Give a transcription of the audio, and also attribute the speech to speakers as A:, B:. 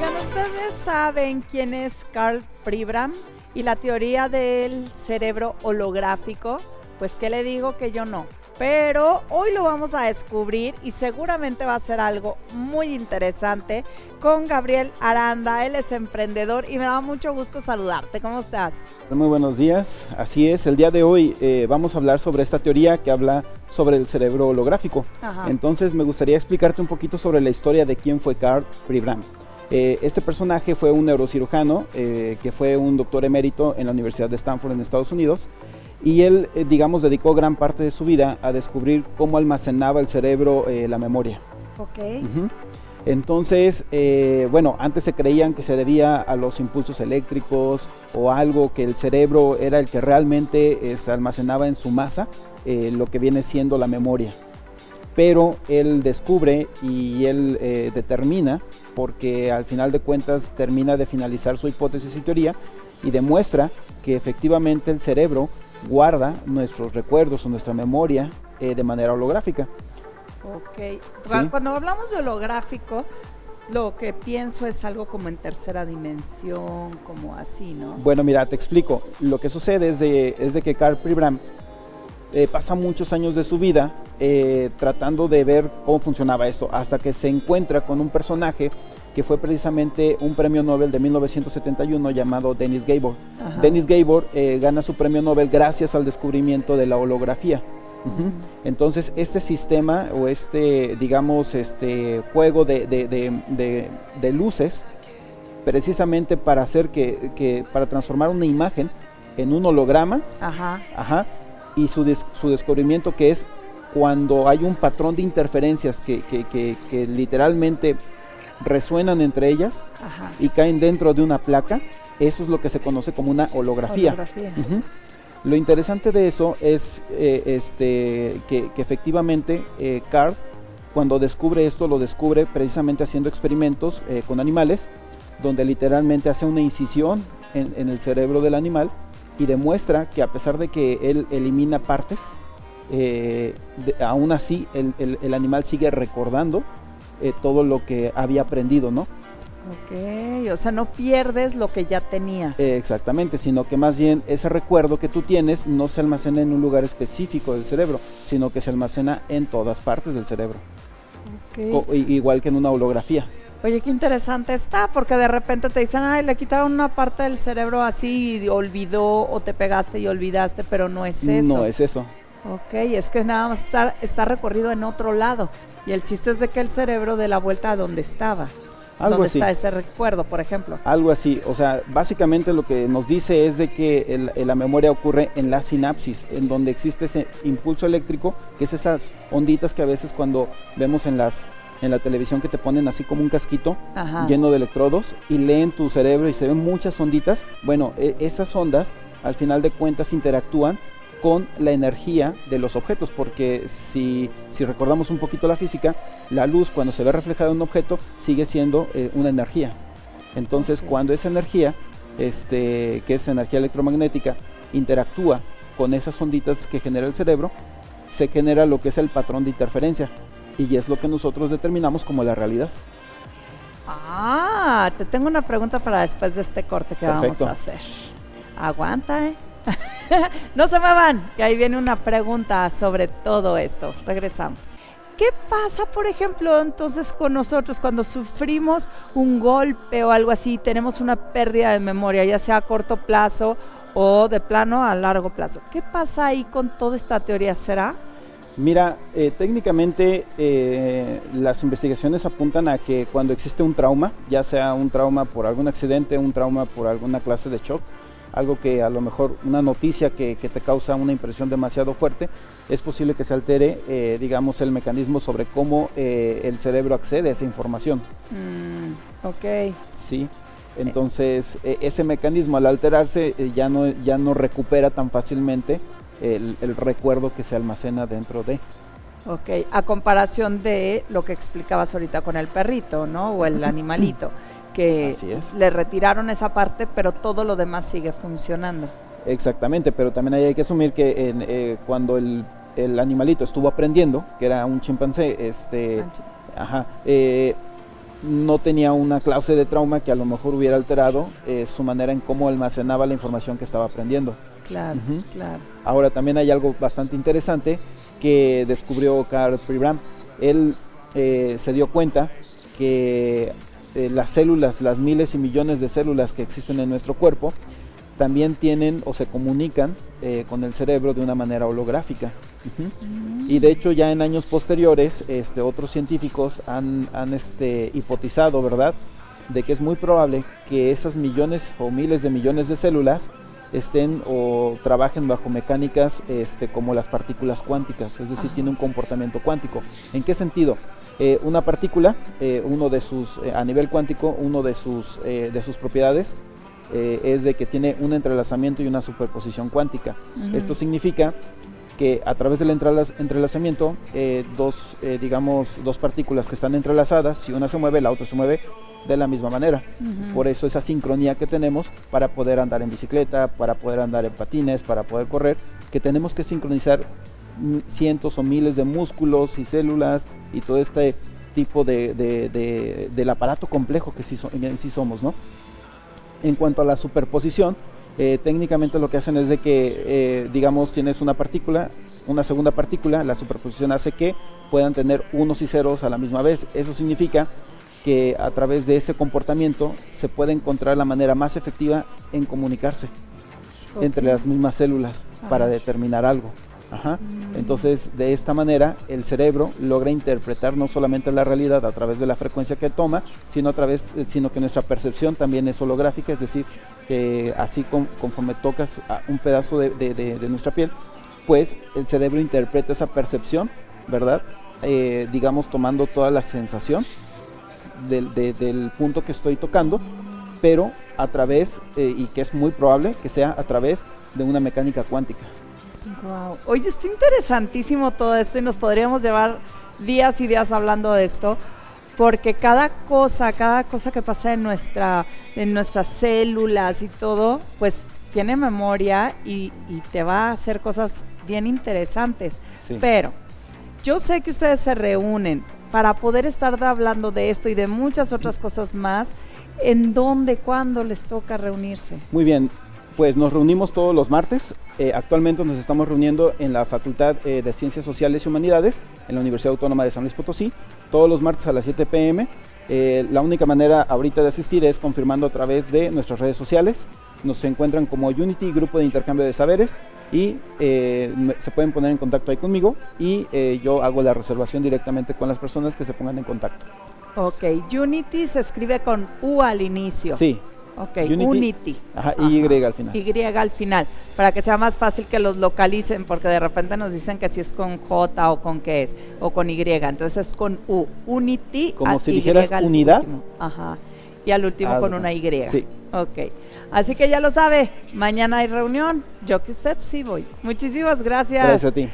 A: Oigan, ¿ustedes saben quién es Carl Pribram y la teoría del cerebro holográfico? Pues, ¿qué le digo que yo no? Pero hoy lo vamos a descubrir y seguramente va a ser algo muy interesante con Gabriel Aranda. Él es emprendedor y me da mucho gusto saludarte. ¿Cómo estás?
B: Muy buenos días. Así es, el día de hoy vamos a hablar sobre esta teoría que habla sobre el cerebro holográfico.
A: Ajá.
B: Entonces me gustaría explicarte un poquito sobre la historia de quién fue Carl Pribram. Este personaje fue un neurocirujano que fue un doctor emérito en la Universidad de Stanford en Estados Unidos. Y él, digamos, dedicó gran parte de su vida a descubrir cómo almacenaba el cerebro la memoria.
A: Ok.
B: Entonces, bueno, antes se creían que se debía a los impulsos eléctricos o algo, que el cerebro era el que realmente se almacenaba en su masa, lo que viene siendo la memoria. Pero él descubre y él determina, porque al final de cuentas termina de finalizar su hipótesis y teoría, y demuestra que efectivamente el cerebro guarda nuestros recuerdos o nuestra memoria de manera holográfica.
A: Ok.
B: Sí.
A: Cuando hablamos de holográfico, lo que pienso es algo como en tercera dimensión, como así, ¿no?
B: Bueno, mira, te explico. Lo que sucede es de que Carl Pribram pasa muchos años de su vida tratando de ver cómo funcionaba esto, hasta que se encuentra con un personaje que fue precisamente un premio Nobel de 1971 llamado Dennis Gabor.
A: Ajá.
B: Dennis Gabor gana su premio Nobel gracias al descubrimiento de la holografía. Entonces este sistema o digamos, juego de luces, precisamente para hacer para transformar una imagen en un holograma.
A: Ajá.
B: Y su descubrimiento, que es cuando hay un patrón de interferencias que literalmente resuenan entre ellas.
A: Ajá.
B: Y caen dentro de una placa. Eso es lo que se conoce como una holografía. Lo interesante de eso es que efectivamente Carl, cuando descubre esto, lo descubre precisamente haciendo experimentos con animales, donde literalmente hace una incisión en el cerebro del animal y demuestra que, a pesar de que él elimina partes, aún así el animal sigue recordando todo lo que había aprendido, ¿no?
A: Ok, o sea, no pierdes lo que ya tenías.
B: Exactamente, sino que más bien ese recuerdo que tú tienes no se almacena en un lugar específico del cerebro, sino que se almacena en todas partes del cerebro.
A: Okay.
B: Igual que en una holografía.
A: Oye, qué interesante está, porque de repente te dicen, ay, le quitaron una parte del cerebro así y olvidó, o te pegaste y olvidaste, pero no es eso.
B: No es eso.
A: Ok, es que nada más está recorrido en otro lado, y el chiste es de que el cerebro dé la vuelta a donde estaba.
B: Algo
A: ¿Dónde
B: así.
A: está ese recuerdo, por ejemplo?
B: Algo así, o sea, básicamente lo que nos dice es de que la memoria ocurre en la sinapsis, en donde existe ese impulso eléctrico, que es esas onditas que a veces cuando vemos en la televisión, que te ponen así como un casquito. Ajá. Lleno de electrodos y leen tu cerebro y se ven muchas onditas. Bueno, esas ondas al final de cuentas interactúan con la energía de los objetos, porque si recordamos un poquito la física, la luz, cuando se ve reflejada en un objeto, sigue siendo una energía. Entonces, okay, cuando esa energía, que es energía electromagnética, interactúa con esas onditas que genera el cerebro, se genera lo que es el patrón de interferencia, y es lo que nosotros determinamos como la realidad.
A: Te tengo una pregunta para después de este corte que Perfecto. Vamos a hacer. Aguanta, No se me van, que ahí viene una pregunta sobre todo esto. Regresamos. ¿Qué pasa, por ejemplo, entonces con nosotros cuando sufrimos un golpe o algo así, tenemos una pérdida de memoria, ya sea a corto plazo o de plano a largo plazo? ¿Qué pasa ahí con toda esta teoría? ¿Será?
B: Mira, técnicamente las investigaciones apuntan a que cuando existe un trauma, ya sea un trauma por algún accidente, un trauma por alguna clase de shock, algo que a lo mejor una noticia que te causa una impresión demasiado fuerte, es posible que se altere, digamos, el mecanismo sobre cómo el cerebro accede a esa información.
A: Ok.
B: Sí, entonces ese mecanismo al alterarse ya no recupera tan fácilmente el recuerdo que se almacena dentro de.
A: Ok, a comparación de lo que explicabas ahorita con el perrito, ¿no? O el animalito. Que le retiraron esa parte, pero todo lo demás sigue funcionando.
B: Exactamente, pero también hay que asumir que cuando el animalito estuvo aprendiendo, que era un chimpancé, no tenía una clase de trauma que a lo mejor hubiera alterado su manera en cómo almacenaba la información que estaba aprendiendo.
A: Claro, claro.
B: Ahora también hay algo bastante interesante que descubrió Karl Pribram. Él se dio cuenta que las células, las miles y millones de células que existen en nuestro cuerpo, también tienen o se comunican con el cerebro de una manera holográfica. Y de hecho ya en años posteriores otros científicos han hipotizado, ¿verdad?, de que es muy probable que esas millones o miles de millones de células estén o trabajen bajo mecánicas como las partículas cuánticas, es decir, tiene un comportamiento cuántico. ¿En qué sentido? Una partícula, a nivel cuántico, uno de sus propiedades es de que tiene un entrelazamiento y una superposición cuántica. Esto significa que a través del entrelazamiento, dos partículas que están entrelazadas, si una se mueve, la otra se mueve de la misma manera. Por eso esa sincronía que tenemos para poder andar en bicicleta, para poder andar en patines, para poder correr, que tenemos que sincronizar cientos o miles de músculos y células y todo este tipo del aparato complejo que en sí somos, ¿no? En cuanto a la superposición, técnicamente lo que hacen es de que, tienes una partícula, una segunda partícula, la superposición hace que puedan tener unos y ceros a la misma vez. Eso significa que a través de ese comportamiento se puede encontrar la manera más efectiva en comunicarse entre las mismas células para determinar algo. Entonces, de esta manera, el cerebro logra interpretar no solamente la realidad a través de la frecuencia que toma, sino que nuestra percepción también es holográfica, es decir, así conforme tocas un pedazo de nuestra piel, pues el cerebro interpreta esa percepción, ¿verdad? Tomando toda la sensación del punto que estoy tocando, pero a través, y que es muy probable que sea a través de una mecánica cuántica.
A: Wow. Oye, está interesantísimo todo esto y nos podríamos llevar días y días hablando de esto, porque cada cosa que pasa en nuestras células y todo, pues tiene memoria y te va a hacer cosas bien interesantes. Sí. Pero yo sé que ustedes se reúnen para poder estar hablando de esto y de muchas otras cosas más. ¿En dónde, cuándo les toca reunirse?
B: Muy bien. Pues nos reunimos todos los martes. Actualmente nos estamos reuniendo en la Facultad de Ciencias Sociales y Humanidades, en la Universidad Autónoma de San Luis Potosí, todos los martes a las 7 p.m. La única manera ahorita de asistir es confirmando a través de nuestras redes sociales. Nos encuentran como Unity, Grupo de Intercambio de Saberes, y se pueden poner en contacto ahí conmigo y yo hago la reservación directamente con las personas que se pongan en contacto.
A: Ok, Unity se escribe con U al inicio.
B: Sí.
A: Ok, Unity.
B: Y al final.
A: Y al final, para que sea más fácil que los localicen, porque de repente nos dicen que si es con J o con qué es, o con Y, entonces es con U, Unity.
B: Como si dijeras unidad.
A: Y al último con una Y.
B: Sí.
A: Ok, así que ya lo sabe, mañana hay reunión, yo que usted sí voy. Muchísimas gracias.
B: Gracias a ti.